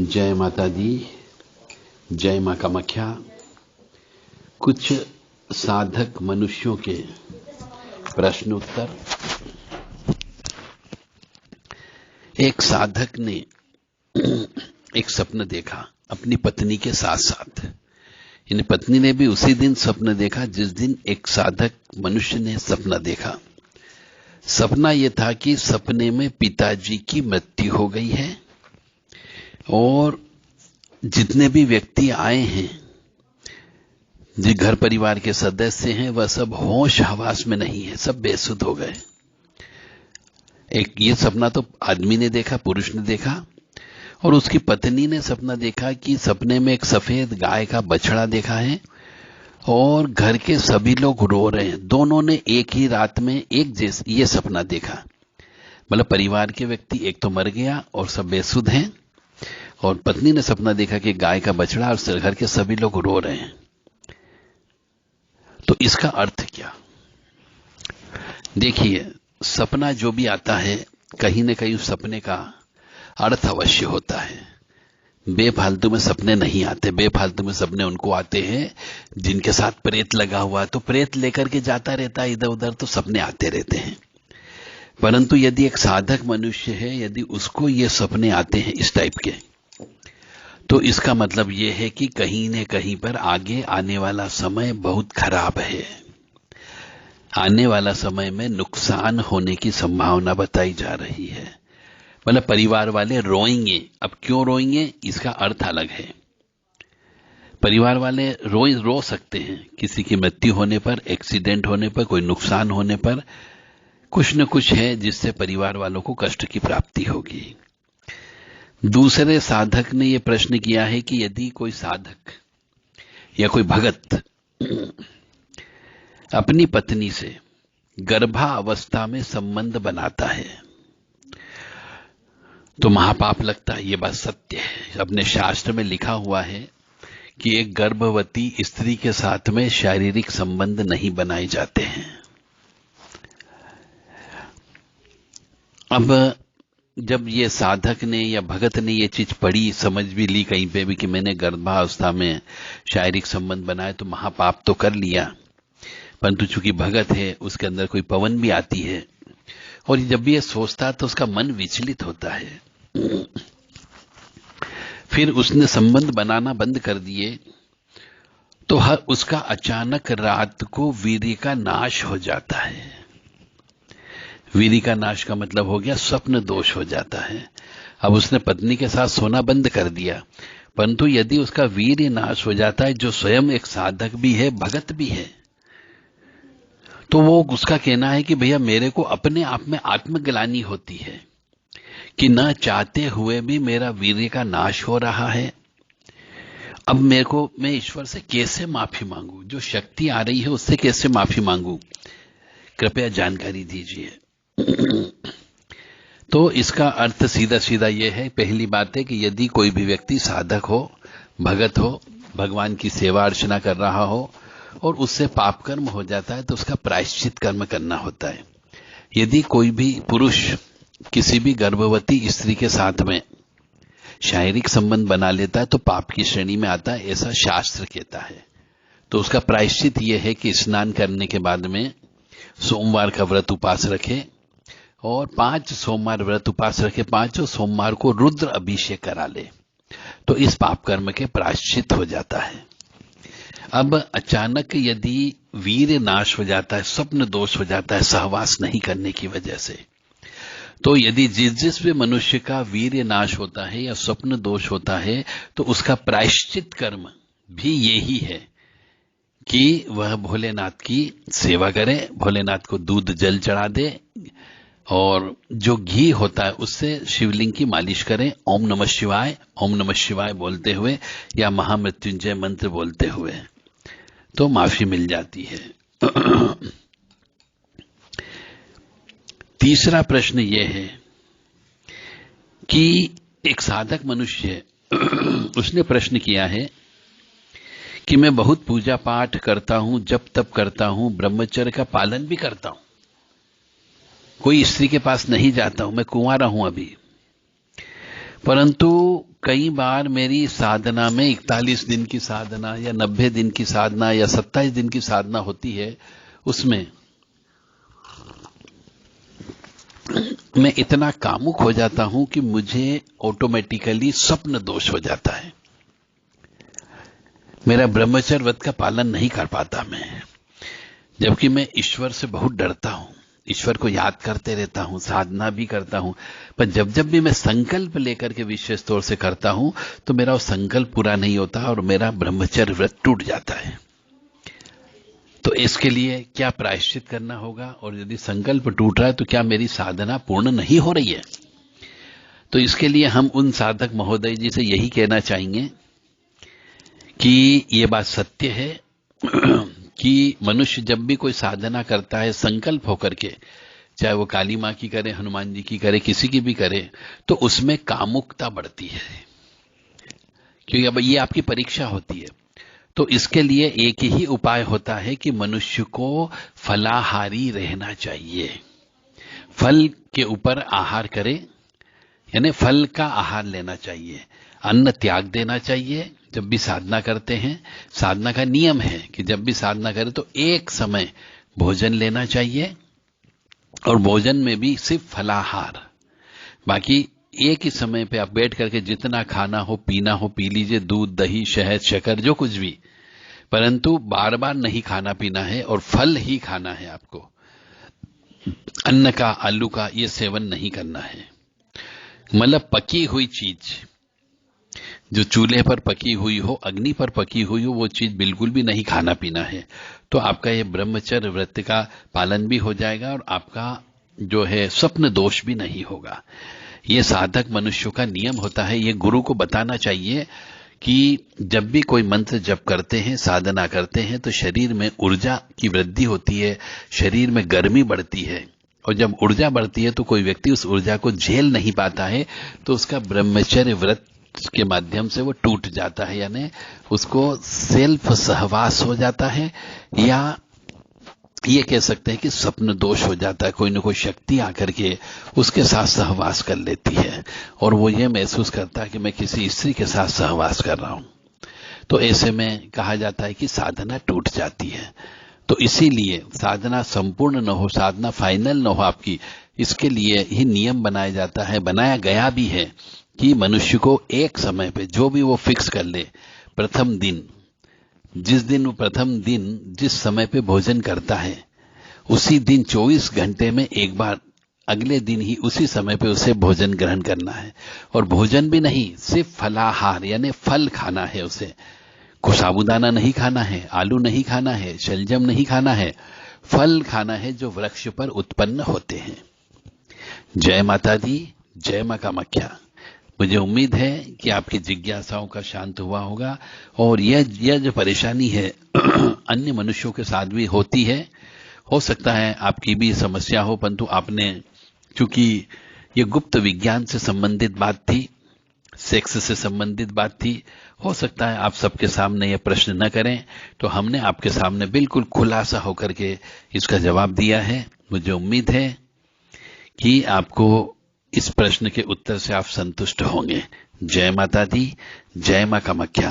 जय माता दी, जय मां कामाख्या। कुछ साधक मनुष्यों के प्रश्न उत्तर। एक साधक ने एक सपना देखा अपनी पत्नी के साथ साथ। इन पत्नी ने भी उसी दिन सपना देखा जिस दिन एक साधक मनुष्य ने सपना देखा। सपना यह था कि सपने में पिताजी की मृत्यु हो गई है और जितने भी व्यक्ति आए हैं, जो घर परिवार के सदस्य हैं, वह सब होश हवास में नहीं है, सब बेसुध हो गए। एक ये सपना तो आदमी ने देखा, पुरुष ने देखा, और उसकी पत्नी ने सपना देखा कि सपने में एक सफेद गाय का बछड़ा देखा है और घर के सभी लोग रो रहे हैं। दोनों ने एक ही रात में एक जैसे ये सपना देखा। मतलब परिवार के व्यक्ति एक तो मर गया और सब बेसुध हैं, और पत्नी ने सपना देखा कि गाय का बछड़ा और घर के सभी लोग रो रहे हैं। तो इसका अर्थ क्या? देखिए, सपना जो भी आता है, कहीं न कहीं उस सपने का अर्थ अवश्य होता है। बेफालतू में सपने नहीं आते। बेफालतू में सपने उनको आते हैं जिनके साथ प्रेत लगा हुआ है, तो प्रेत लेकर के जाता रहता है इधर उधर, तो सपने आते रहते हैं। परंतु यदि एक साधक मनुष्य है, यदि उसको ये सपने आते हैं इस टाइप के, तो इसका मतलब यह है कि कहीं न कहीं पर आगे आने वाला समय बहुत खराब है। आने वाला समय में नुकसान होने की संभावना बताई जा रही है। मतलब परिवार वाले रोएंगे। अब क्यों रोएंगे, इसका अर्थ अलग है। परिवार वाले रो सकते हैं किसी की मृत्यु होने पर, एक्सीडेंट होने पर, कोई नुकसान होने पर। कुछ न कुछ है जिससे परिवार वालों को कष्ट की प्राप्ति होगी। दूसरे साधक ने यह प्रश्न किया है कि यदि कोई साधक या कोई भगत अपनी पत्नी से गर्भावस्था में संबंध बनाता है तो महापाप लगता है। यह बात सत्य है। अपने शास्त्र में लिखा हुआ है कि एक गर्भवती स्त्री के साथ में शारीरिक संबंध नहीं बनाए जाते हैं। अब जब ये साधक ने या भगत ने ये चीज पढ़ी, समझ भी ली कहीं पे भी कि मैंने गर्भावस्था में शारीरिक संबंध बनाए, तो महापाप तो कर लिया। परंतु चूंकि भगत है, उसके अंदर कोई पवन भी आती है, और जब भी ये सोचता है तो उसका मन विचलित होता है। फिर उसने संबंध बनाना बंद कर दिए, तो हर उसका अचानक रात को वीर्य का नाश हो जाता है। वीर्य का नाश का मतलब हो गया स्वप्न दोष हो जाता है। अब उसने पत्नी के साथ सोना बंद कर दिया, परंतु यदि उसका वीर्य नाश हो जाता है, जो स्वयं एक साधक भी है, भगत भी है, तो वो उसका कहना है कि भैया मेरे को अपने आप में आत्मग्लानि होती है कि न चाहते हुए भी मेरा वीर्य का नाश हो रहा है। अब मैं ईश्वर से कैसे माफी मांगू? जो शक्ति आ रही है उससे कैसे माफी मांगू? कृपया जानकारी दीजिए। तो इसका अर्थ सीधा सीधा यह है, पहली बात है कि यदि कोई भी व्यक्ति साधक हो, भगत हो, भगवान की सेवा अर्चना कर रहा हो और उससे पाप कर्म हो जाता है, तो उसका प्रायश्चित कर्म करना होता है। यदि कोई भी पुरुष किसी भी गर्भवती स्त्री के साथ में शारीरिक संबंध बना लेता है तो पाप की श्रेणी में आता है, ऐसा शास्त्र कहता है। तो उसका प्रायश्चित यह है कि स्नान करने के बाद में सोमवार का व्रत उपास रखे और 5 सोमवार व्रत उपास रखे, 5 सोमवार को रुद्र अभिषेक करा ले, तो इस पाप कर्म के प्रायश्चित हो जाता है। अब अचानक यदि वीर्य नाश हो जाता है, स्वप्न दोष हो जाता है सहवास नहीं करने की वजह से, तो यदि जिस भी मनुष्य का वीर्य नाश होता है या स्वप्न दोष होता है, तो उसका प्रायश्चित कर्म भी यही है कि वह भोलेनाथ की सेवा करे, भोलेनाथ को दूध जल चढ़ा दे और जो घी होता है उससे शिवलिंग की मालिश करें, ओम नमः शिवाय बोलते हुए या महामृत्युंजय मंत्र बोलते हुए, तो माफी मिल जाती है। तीसरा प्रश्न यह है कि एक साधक मनुष्य उसने प्रश्न किया है कि मैं बहुत पूजा पाठ करता हूं, जप तप करता हूं, ब्रह्मचर्य का पालन भी करता हूं, कोई स्त्री के पास नहीं जाता हूं, मैं कुंवारा हूं अभी, परंतु कई बार मेरी साधना में 41 दिन की साधना या 90 दिन की साधना या 27 दिन की साधना होती है, उसमें मैं इतना कामुक हो जाता हूं कि मुझे ऑटोमेटिकली स्वप्न दोष हो जाता है। मेरा ब्रह्मचर्य व्रत का पालन नहीं कर पाता मैं, जबकि मैं ईश्वर से बहुत डरता हूं, ईश्वर को याद करते रहता हूं, साधना भी करता हूं, पर जब जब भी मैं संकल्प लेकर के विशेष तौर से करता हूं तो मेरा वो संकल्प पूरा नहीं होता और मेरा ब्रह्मचर्य व्रत टूट जाता है। तो इसके लिए क्या प्रायश्चित करना होगा, और यदि संकल्प टूट रहा है तो क्या मेरी साधना पूर्ण नहीं हो रही है? तो इसके लिए हम उन साधक महोदय जी से यही कहना चाहेंगे कि ये बात सत्य है कि मनुष्य जब भी कोई साधना करता है संकल्प होकर के, चाहे वो काली मां की करे, हनुमान जी की करे, किसी की भी करे, तो उसमें कामुकता बढ़ती है, क्योंकि अब ये आपकी परीक्षा होती है। तो इसके लिए एक ही उपाय होता है कि मनुष्य को फलाहारी रहना चाहिए, फल के ऊपर आहार करे, यानी फल का आहार लेना चाहिए, अन्न त्याग देना चाहिए। जब भी साधना करते हैं, साधना का नियम है कि जब भी साधना करें तो एक समय भोजन लेना चाहिए, और भोजन में भी सिर्फ फलाहार, बाकी एक ही समय पे आप बैठ करके जितना खाना हो पीना हो पी लीजिए, दूध दही शहद शक्कर जो कुछ भी, परंतु बार बार नहीं खाना पीना है और फल ही खाना है आपको। अन्न का, आलू का ये सेवन नहीं करना है। मतलब पकी हुई चीज, जो चूल्हे पर पकी हुई हो, अग्नि पर पकी हुई हो, वो चीज बिल्कुल भी नहीं खाना पीना है। तो आपका ये ब्रह्मचर्य व्रत का पालन भी हो जाएगा और आपका जो है स्वप्न दोष भी नहीं होगा। ये साधक मनुष्यों का नियम होता है। ये गुरु को बताना चाहिए कि जब भी कोई मंत्र जप करते हैं, साधना करते हैं, तो शरीर में ऊर्जा की वृद्धि होती है, शरीर में गर्मी बढ़ती है, और जब ऊर्जा बढ़ती है तो कोई व्यक्ति उस ऊर्जा को झेल नहीं पाता है, तो उसका ब्रह्मचर्य व्रत के माध्यम से वो टूट जाता है, यानी उसको सेल्फ सहवास हो जाता है, या ये कह सकते हैं कि स्वप्न दोष हो जाता है। कोई न कोई शक्ति आकर के उसके साथ सहवास कर लेती है और वो ये महसूस करता है कि मैं किसी स्त्री के साथ सहवास कर रहा हूं। तो ऐसे में कहा जाता है कि साधना टूट जाती है। तो इसीलिए साधना संपूर्ण न हो, साधना फाइनल न हो आपकी, इसके लिए ही नियम बनाया जाता है, बनाया गया भी है कि मनुष्य को एक समय पे जो भी वो फिक्स कर ले, प्रथम दिन, जिस दिन वो प्रथम दिन जिस समय पे भोजन करता है, उसी दिन 24 घंटे में एक बार अगले दिन ही उसी समय पे उसे भोजन ग्रहण करना है। और भोजन भी नहीं, सिर्फ फलाहार यानी फल खाना है उसे। कुछ साबूदाना नहीं खाना है, आलू नहीं खाना है, शलजम नहीं खाना है, फल खाना है जो वृक्ष पर उत्पन्न होते हैं। जय माता दी, जय मां कामाख्या। मुझे उम्मीद है कि आपकी जिज्ञासाओं का शांत हुआ होगा, और यह जो परेशानी है अन्य मनुष्यों के साथ भी होती है। हो सकता है आपकी भी समस्या हो, परंतु आपने, चूंकि ये गुप्त विज्ञान से संबंधित बात थी, सेक्स से संबंधित बात थी, हो सकता है आप सबके सामने ये प्रश्न न करें, तो हमने आपके सामने बिल्कुल खुलासा होकर के इसका जवाब दिया है। मुझे उम्मीद है कि आपको इस प्रश्न के उत्तर से आप संतुष्ट होंगे। जय माता दी, जय मां कामाख्या।